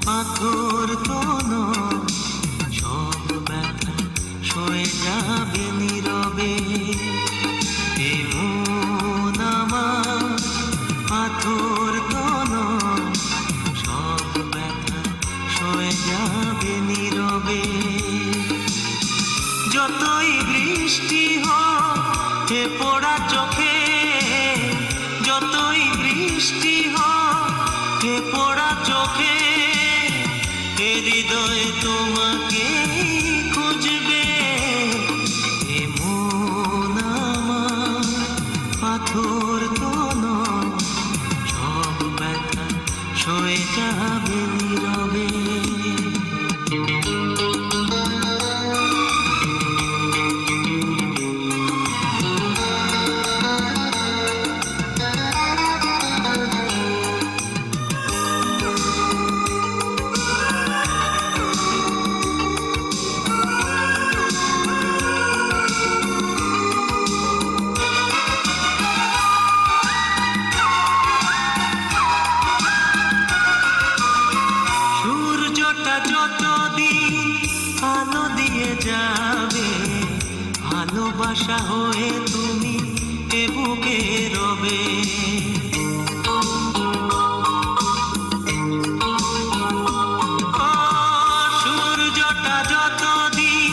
পাথর কোন সব ব্যথা সয়ে যাবে নীরবে। এমন আমার পাথর কোন সব ব্যথা সয়ে যাবে নীরবে। যতই বৃষ্টি হোক এ পোড়া চোখে, যতই বৃষ্টি হোক এ পোড়া চোখে, হৃদয় তোমাকে খুঁজবে। এমন আমার পাথর কোন সব ব্যথা সয়ে যাবে নীরবে। যতদিন আলো দিয়ে যাবে, ভালোবাসা হয়ে তুমি এ বুকে রবে। সূর্যটা যতদিন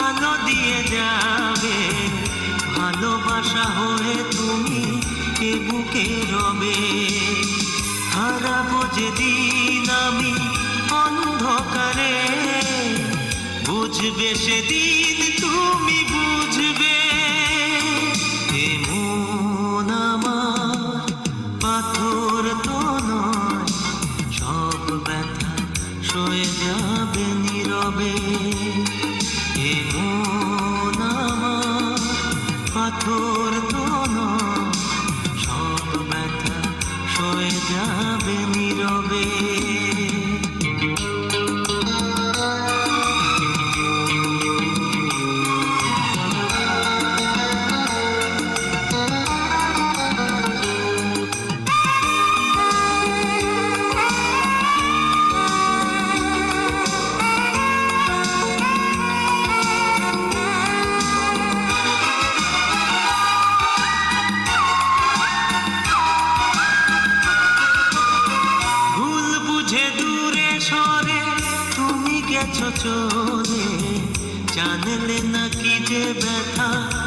আলো দিয়ে যাবে, ভালোবাসা হয়ে তুমি এ বুকে রবে। হারাবো যেদিন আমি অন্ধকারে, বুঝবে সেদিন তুমি বুঝবে। এমন আমার পাথর তো নয়, সব ব্যথা সয়ে যাবে নীরবে। এমন আমার পাথর তো নয়, সব ব্যথা সয়ে যাবে নীরবে। দূরে সরে তুমি গেছো চলে, জানলে নাকি যে ব্যথা